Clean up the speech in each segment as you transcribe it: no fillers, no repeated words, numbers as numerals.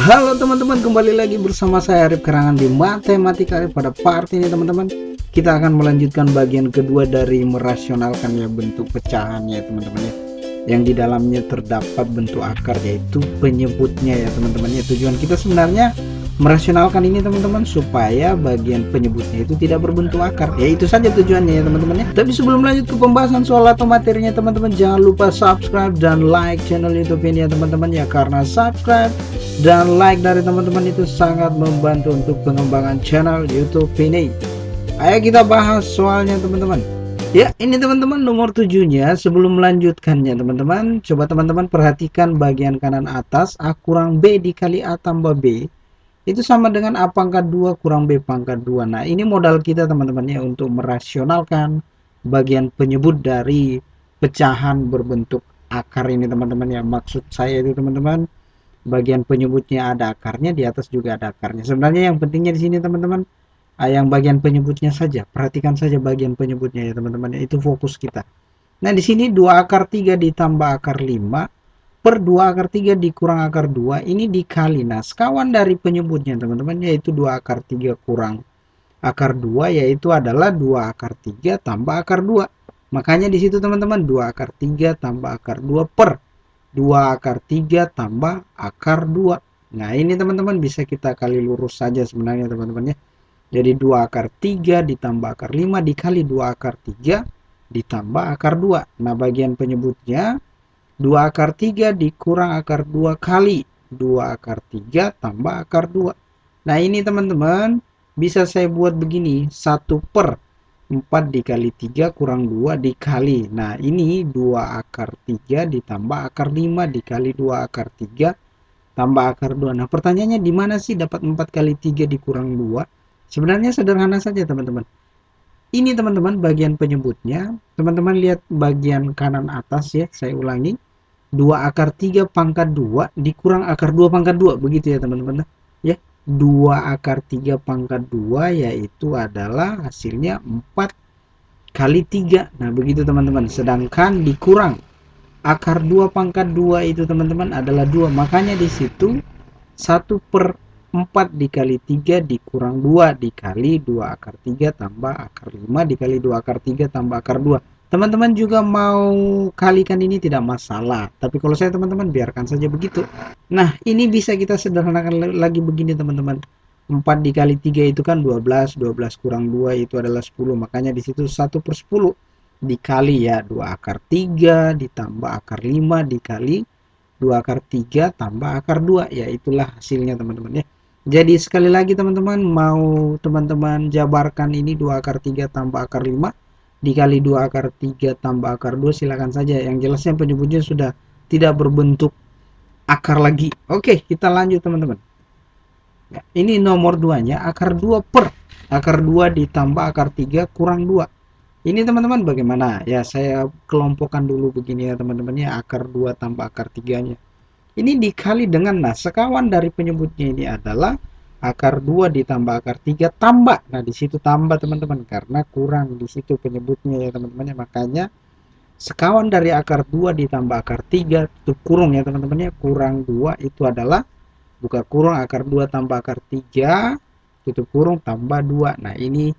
Halo teman-teman, kembali lagi bersama saya Arif Karangan di Matematika Arif. Pada part ini teman-teman, kita akan melanjutkan bagian kedua dari merasionalkan ya bentuk pecahan ya teman-teman ya, yang di dalamnya terdapat bentuk akar yaitu penyebutnya ya teman-teman ya. Tujuan kita sebenarnya merasionalkan ini teman-teman supaya bagian penyebutnya itu tidak berbentuk akar, ya itu saja tujuannya ya teman-teman ya. Tapi sebelum lanjut ke pembahasan soal atau materinya teman-teman, jangan lupa subscribe dan like channel YouTube ini ya teman-teman ya, karena subscribe dan like dari teman-teman itu sangat membantu untuk pengembangan channel YouTube ini. Ayo kita bahas soalnya teman-teman. Ya, ini teman-teman nomor 7-nya. Sebelum melanjutkannya teman-teman, coba teman-teman perhatikan bagian kanan atas. A kurang B dikali A tambah B itu sama dengan A pangkat 2 kurang B pangkat 2. Nah, ini modal kita teman-teman ya untuk merasionalkan bagian penyebut dari pecahan berbentuk akar ini teman-teman ya. Maksud saya itu teman-teman, bagian penyebutnya ada akarnya, di atas juga ada akarnya. Sebenarnya yang pentingnya di sini teman-teman, yang bagian penyebutnya saja. Perhatikan saja bagian penyebutnya ya teman-teman ya, itu fokus kita. Nah, di sini 2 akar 3 ditambah akar 5 per 2 akar 3 dikurang akar 2 ini dikali. Nah, sekawan dari penyebutnya teman-teman yaitu 2 akar 3 kurang akar 2 yaitu adalah 2 akar 3 tambah akar 2. Makanya di situ teman-teman 2 akar 3 tambah akar 2 per 2 akar 3 tambah akar 2. Nah, ini teman-teman bisa kita kali lurus saja sebenarnya teman-teman ya. Jadi 2 akar 3 ditambah akar 5 dikali 2 akar 3 ditambah akar 2. Nah, bagian penyebutnya 2 akar 3 dikurang akar 2 kali 2 akar 3 tambah akar 2. Nah, ini teman-teman bisa saya buat begini, 1 per 4 dikali 3 kurang 2 dikali. Nah, ini 2 akar 3 ditambah akar 5 dikali 2 akar 3 tambah akar 2. Nah, pertanyaannya di mana sih dapat 4 kali 3 dikurang 2? Sebenarnya sederhana saja teman-teman. Ini teman-teman bagian penyebutnya. Teman-teman lihat bagian kanan atas ya, saya ulangi. 2 akar 3 pangkat 2 dikurang akar 2 pangkat 2, begitu ya teman-teman ya. 2 akar 3 pangkat 2 yaitu adalah hasilnya 4 kali 3. Nah, begitu teman-teman. Sedangkan dikurang akar 2 pangkat 2 itu teman-teman adalah 2. Makanya di situ 1 per 4 dikali 3 dikurang 2 dikali 2 akar 3 tambah akar 5 dikali 2 akar 3 tambah akar 2. Teman-teman juga mau kalikan ini tidak masalah, tapi kalau saya teman-teman biarkan saja begitu. Nah, ini bisa kita sederhanakan lagi begini teman-teman. 4 dikali 3 itu kan 12, 12 kurang 2 itu adalah 10. Makanya di situ 1 per 10 dikali ya 2 akar 3 ditambah akar 5 dikali 2 akar 3 tambah akar 2. Ya, itulah hasilnya teman-teman ya. Jadi sekali lagi teman-teman, mau teman-teman jabarkan ini 2 akar 3 tambah akar 5 dikali 2 akar 3 tambah akar 2, silakan saja. Yang jelasnya penyebutnya sudah tidak berbentuk akar lagi. Oke, kita lanjut teman-teman. Ya, ini nomor 2-nya, akar 2 per akar 2 ditambah akar 3 kurang 2. Ini teman-teman bagaimana? Ya, saya kelompokkan dulu begini ya teman-teman ya, akar 2 tambah akar 3-nya. Ini dikali dengan, nah sekawan dari penyebutnya ini adalah akar 2 ditambah akar 3 tambah. Nah, di situ tambah teman-teman karena kurang di situ penyebutnya ya teman-teman ya. Makanya sekawan dari akar 2 ditambah akar 3 itu kurung ya teman-teman ya. Kurang 2 itu adalah buka kurung akar 2 tambah akar 3 tutup kurung tambah 2. Nah, ini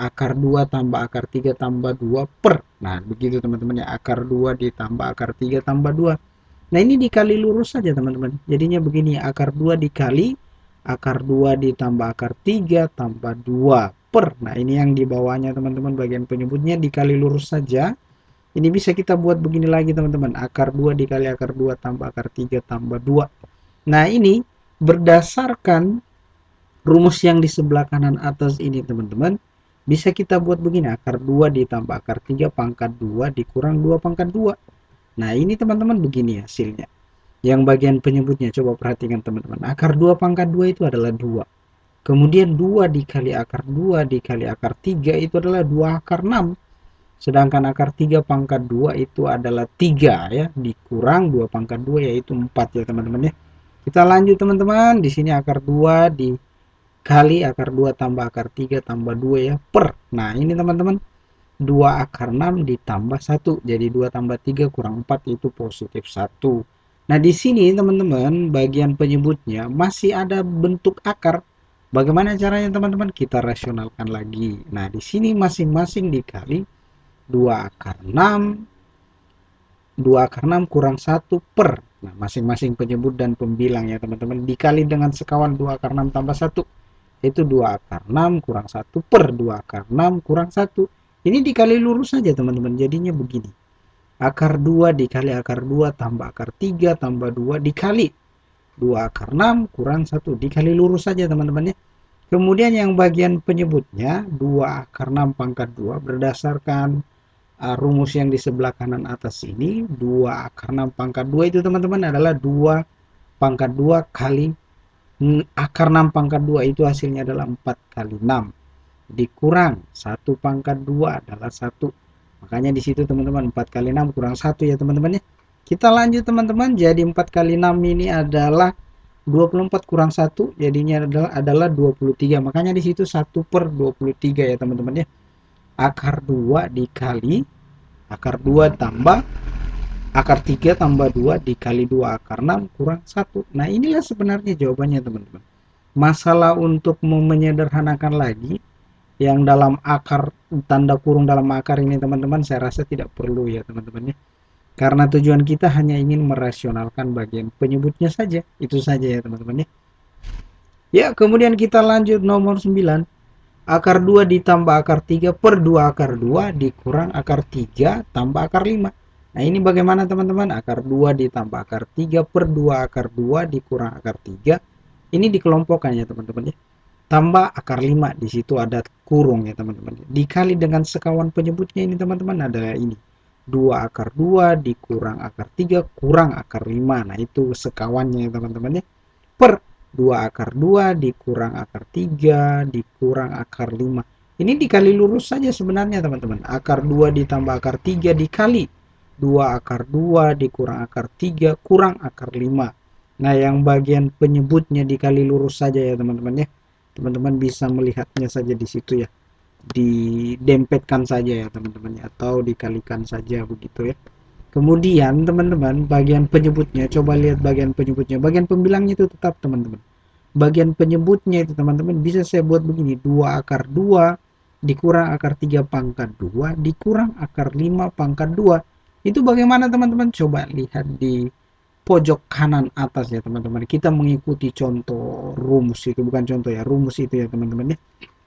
akar 2 tambah akar 3 tambah 2 per. Nah, begitu teman-teman ya, akar 2 ditambah akar 3 tambah 2. Nah, ini dikali lurus saja teman-teman. Jadinya begini, akar 2 dikali akar 2 ditambah akar 3 tambah 2 per. Nah, ini yang di bawahnya teman-teman, bagian penyebutnya dikali lurus saja. Ini bisa kita buat begini lagi teman-teman, akar 2 dikali akar 2 tambah akar 3 tambah 2. Nah, ini berdasarkan rumus yang di sebelah kanan atas ini teman-teman, bisa kita buat begini, akar 2 ditambah akar 3 pangkat 2 dikurang 2 pangkat 2. Nah, ini teman-teman begini hasilnya. Yang bagian penyebutnya coba perhatikan teman-teman. Akar 2 pangkat 2 itu adalah 2. Kemudian 2 dikali akar 2 dikali akar 3 itu adalah 2 akar 6. Sedangkan akar 3 pangkat 2 itu adalah 3 ya, dikurang 2 pangkat 2 yaitu 4 ya teman-teman ya. Kita lanjut teman-teman. Di sini akar 2 dikali akar 2 tambah akar 3 tambah 2 ya per. Nah, ini teman-teman 2 akar 6 ditambah 1. Jadi 2 tambah 3 kurang 4 itu positif 1. Nah, di sini teman-teman, bagian penyebutnya masih ada bentuk akar. Bagaimana caranya teman-teman? Kita rasionalkan lagi. Nah, di sini masing-masing dikali 2 akar 6, 2 akar 6 kurang 1 per. Nah, masing-masing penyebut dan pembilang ya teman-teman. Dikali dengan sekawan 2 akar 6 tambah 1. Itu 2 akar 6 kurang 1 per 2 akar 6 kurang 1. Ini dikali lurus saja teman-teman. Jadinya begini. Akar 2 dikali akar 2 tambah akar 3 tambah 2 dikali 2 akar 6 kurang 1. Dikali lurus saja teman-teman ya. Kemudian yang bagian penyebutnya 2 akar 6 pangkat 2 berdasarkan rumus yang di sebelah kanan atas ini. 2 akar 6 pangkat 2 itu teman-teman adalah 2 pangkat 2 kali akar 6 pangkat 2 itu hasilnya adalah 4 kali 6 dikurang 1 pangkat 2 adalah 1. Makanya di situ teman-teman 4 kali 6 kurang 1 ya teman-teman ya. Kita lanjut teman-teman. Jadi 4 kali 6 ini adalah 24 kurang 1 jadinya adalah 23. Makanya di situ 1 per 23 ya teman-teman ya. Akar 2 dikali akar 2 tambah akar 3 tambah 2 dikali 2 akar 6 kurang 1. Nah, inilah sebenarnya jawabannya teman-teman. Masalah untuk menyederhanakan lagi yang dalam akar tanda kurung dalam akar ini teman-teman saya rasa tidak perlu ya teman-teman ya. Karena tujuan kita hanya ingin merasionalkan bagian penyebutnya saja. Itu saja ya teman-teman ya. Ya, kemudian kita lanjut nomor 9. Akar 2 ditambah akar 3 per 2 akar 2 dikurang akar 3 tambah akar 5. Nah, ini bagaimana teman-teman? Akar 2 ditambah akar 3 per 2 akar 2 dikurang akar 3. Ini dikelompokkan ya teman-teman ya. Tambah akar 5, di situ ada kurung ya teman-teman. Dikali dengan sekawan penyebutnya ini teman-teman adalah ini. 2 akar 2 dikurang akar 3 kurang akar 5. Nah, itu sekawannya ya teman-teman ya. Per 2 akar 2 dikurang akar 3 dikurang akar 5. Ini dikali lurus saja sebenarnya teman-teman. Akar 2 ditambah akar 3 dikali 2 akar 2 dikurang akar 3 kurang akar 5. Nah, yang bagian penyebutnya dikali lurus saja ya teman-teman ya. Teman-teman bisa melihatnya saja di situ ya. Didempetkan saja ya teman-teman ya, atau dikalikan saja begitu ya. Kemudian teman-teman bagian penyebutnya, coba lihat bagian penyebutnya. Bagian pembilangnya itu tetap teman-teman. Bagian penyebutnya itu teman-teman bisa saya buat begini. 2 akar 2 dikurang akar 3 pangkat 2 dikurang akar 5 pangkat 2. Itu bagaimana teman-teman? Coba lihat di pojok kanan atas ya teman-teman. Kita mengikuti contoh rumus itu, bukan contoh ya, rumus itu ya teman-teman ya.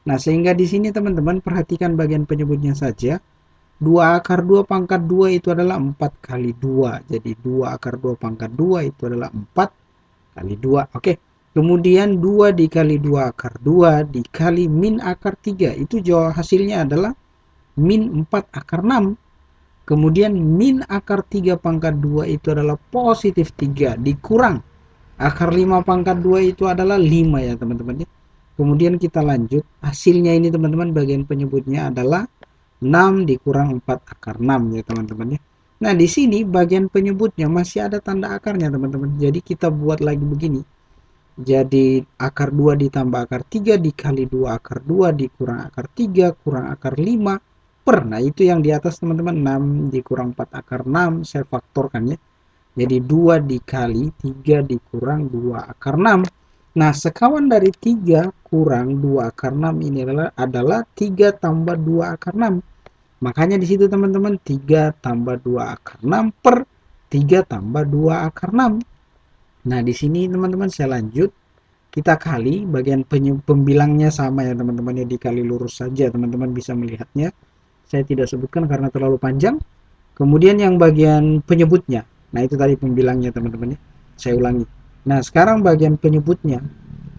Nah, sehingga di sini teman-teman perhatikan bagian penyebutnya saja. 2 akar 2 pangkat 2 itu adalah 4 kali 2. Jadi 2 akar 2 pangkat 2 itu adalah 4 kali 2. Oke. Kemudian 2 dikali 2 akar 2 dikali min akar 3. Itu hasilnya adalah min 4 akar 6. Kemudian min akar 3 pangkat 2 itu adalah positif 3 dikurang akar 5 pangkat 2 itu adalah 5 ya teman-teman ya. Kemudian kita lanjut. Hasilnya ini teman-teman bagian penyebutnya adalah 6 dikurang 4 akar 6 ya teman-teman ya. Nah, di sini bagian penyebutnya masih ada tanda akarnya teman-teman. Jadi kita buat lagi begini. Jadi akar 2 ditambah akar 3 dikali 2 akar 2 dikurang akar 3 kurang akar 5 per. Nah, itu yang di atas teman-teman 6 dikurang 4 akar 6 saya faktorkan ya. Jadi 2 dikali 3 dikurang 2 akar 6. Nah, sekawan dari 3 kurang 2 akar 6 ini adalah 3 tambah 2 akar 6. Makanya di situ teman-teman 3 tambah 2 akar 6 per 3 tambah 2 akar 6. Nah, di sini teman-teman saya lanjut. Kita kali bagian pembilangnya sama ya teman-teman ya, dikali lurus saja teman-teman bisa melihatnya. Saya tidak sebutkan karena terlalu panjang. Kemudian yang bagian penyebutnya. Nah, itu tadi pembilangnya teman-teman ya. Saya ulangi. Nah, sekarang bagian penyebutnya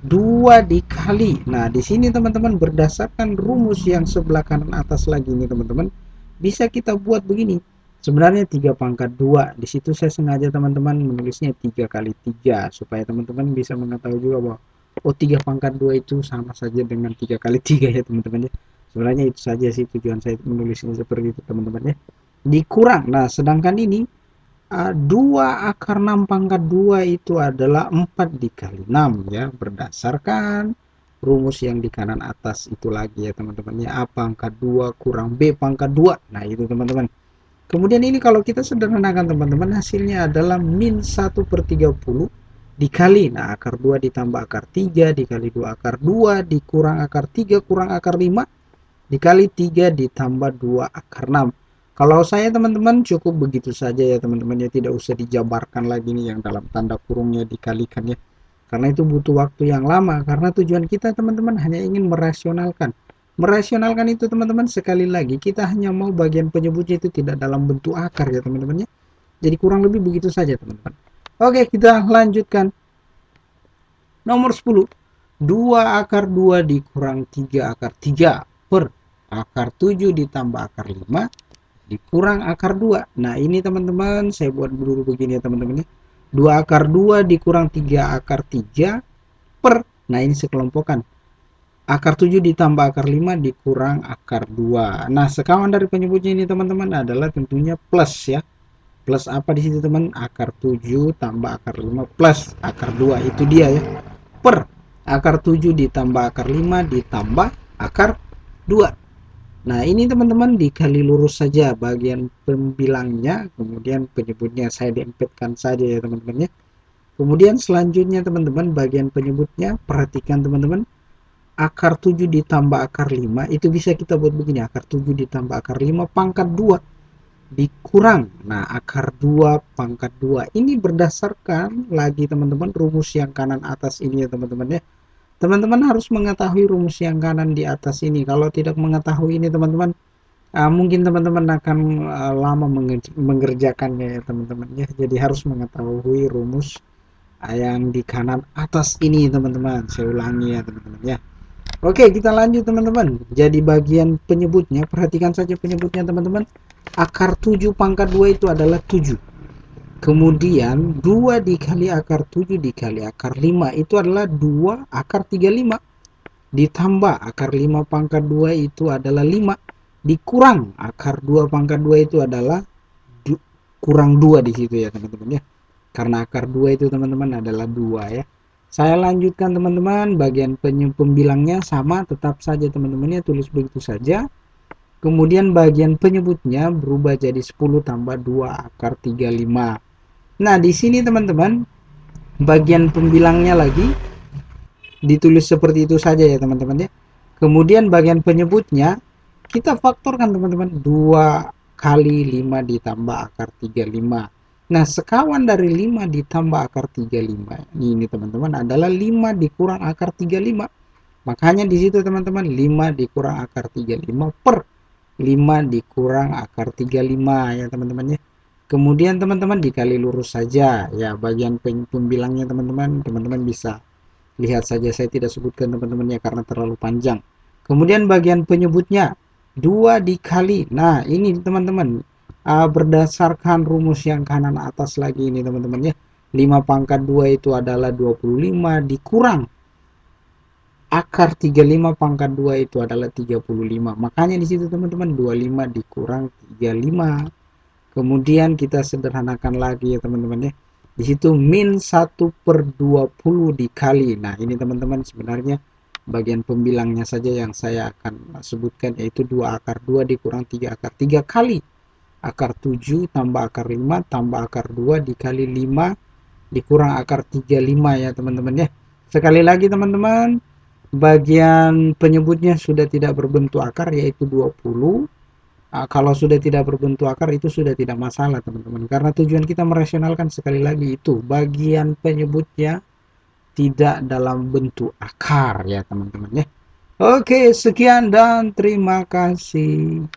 2 dikali. Nah, di sini teman-teman berdasarkan rumus yang sebelah kanan atas lagi ini teman-teman, bisa kita buat begini. Sebenarnya 3 pangkat 2. Di situ saya sengaja teman-teman menulisnya 3 kali 3 supaya teman-teman bisa mengetahui juga bahwa 3 pangkat 2 itu sama saja dengan 3 kali 3 ya teman-teman ya. Sebenarnya itu saja sih tujuan saya menulisnya seperti itu teman-teman ya. Dikurang. Nah, sedangkan ini 2 akar 6 pangkat 2 itu adalah 4 dikali 6 ya, berdasarkan rumus yang di kanan atas itu lagi ya teman-teman ya. A pangkat 2 kurang B pangkat 2. Nah, itu teman-teman. Kemudian ini kalau kita sederhanakan teman-teman, hasilnya adalah min 1/30 dikali, nah akar 2 ditambah akar 3 dikali 2 akar 2 dikurang akar 3 kurang akar 5 dikali 3 ditambah 2 akar 6. Kalau saya teman-teman cukup begitu saja ya teman-teman ya, tidak usah dijabarkan lagi nih yang dalam tanda kurungnya dikalikan ya. Karena itu butuh waktu yang lama, karena tujuan kita teman-teman hanya ingin merasionalkan. Merasionalkan itu teman-teman, sekali lagi kita hanya mau bagian penyebutnya itu tidak dalam bentuk akar ya teman-teman ya. Jadi kurang lebih begitu saja teman-teman. Oke, kita lanjutkan. Nomor 10. 2 akar 2 dikurang 3 akar 3 per akar 7 ditambah akar 5 dikurang akar 2. Nah, ini teman-teman saya buat dulu begini ya teman-teman ya. 2 akar 2 dikurang 3 akar 3 per, nah ini sekelompokan, akar 7 ditambah akar 5 dikurang akar 2. Nah, sekawan dari penyebutnya ini teman-teman adalah tentunya plus ya. Plus apa di situ teman? Akar 7 tambah akar 5 plus akar 2, itu dia ya. Per akar 7 ditambah akar 5 ditambah akar 2. Nah, ini teman-teman dikali lurus saja bagian pembilangnya, kemudian penyebutnya saya dempetkan saja ya teman-teman ya. Kemudian selanjutnya teman-teman bagian penyebutnya, perhatikan teman-teman, akar 7 ditambah akar 5 itu bisa kita buat begini, akar 7 ditambah akar 5 pangkat 2 dikurang, nah akar 2 pangkat 2. Ini berdasarkan lagi teman-teman rumus yang kanan atas ini ya teman-teman ya. Teman-teman harus mengetahui rumus yang kanan di atas ini. Kalau tidak mengetahui ini teman-teman, mungkin teman-teman akan lama mengerjakannya ya teman-teman ya. Jadi harus mengetahui rumus yang di kanan atas ini teman-teman. Saya ulangi ya teman-teman ya. Oke, kita lanjut teman-teman. Jadi bagian penyebutnya, perhatikan saja penyebutnya teman-teman. Akar 7 pangkat 2 itu adalah 7. Kemudian 2 dikali akar 7 dikali akar 5 itu adalah 2 akar 35. Ditambah akar 5 pangkat 2 itu adalah 5. Dikurang akar 2 pangkat 2 itu adalah kurang 2 di situ ya teman-teman ya. Karena akar 2 itu teman-teman adalah 2 ya. Saya lanjutkan teman-teman, bagian pembilangnya sama tetap saja teman-teman ya, tulis begitu saja. Kemudian bagian penyebutnya berubah jadi 10 tambah 2 akar 35. Nah, di sini teman-teman, bagian pembilangnya lagi ditulis seperti itu saja ya teman-teman ya. Kemudian bagian penyebutnya kita faktorkan teman-teman, 2 kali 5 ditambah akar 35. Nah, sekawan dari 5 ditambah akar 35 ini teman-teman adalah 5 dikurang akar 35. Makanya di situ teman-teman 5 dikurang akar 35 per 5 dikurang akar 35 ya teman-teman ya. Kemudian teman-teman dikali lurus saja ya bagian pembilangnya teman-teman bisa lihat saja, saya tidak sebutkan teman-teman ya karena terlalu panjang. Kemudian bagian penyebutnya 2 dikali, nah ini teman-teman berdasarkan rumus yang kanan atas lagi ini teman-teman ya. 5 pangkat 2 itu adalah 25 dikurang akar 35 pangkat 2 itu adalah 35. Makanya di situ teman-teman 25 dikurang 35. Kemudian kita sederhanakan lagi ya teman-teman ya. Di situ min 1/20 dikali. Nah, ini teman-teman sebenarnya bagian pembilangnya saja yang saya akan sebutkan, yaitu 2 akar 2 dikurang 3 akar 3 kali akar 7 tambah akar 5 tambah akar 2 dikali 5 dikurang akar 35 ya teman-teman ya. Sekali lagi teman-teman, bagian penyebutnya sudah tidak berbentuk akar yaitu 20. Kalau sudah tidak berbentuk akar itu sudah tidak masalah teman-teman, karena tujuan kita merasionalkan sekali lagi itu bagian penyebutnya tidak dalam bentuk akar ya teman-teman ya. Oke, sekian dan terima kasih.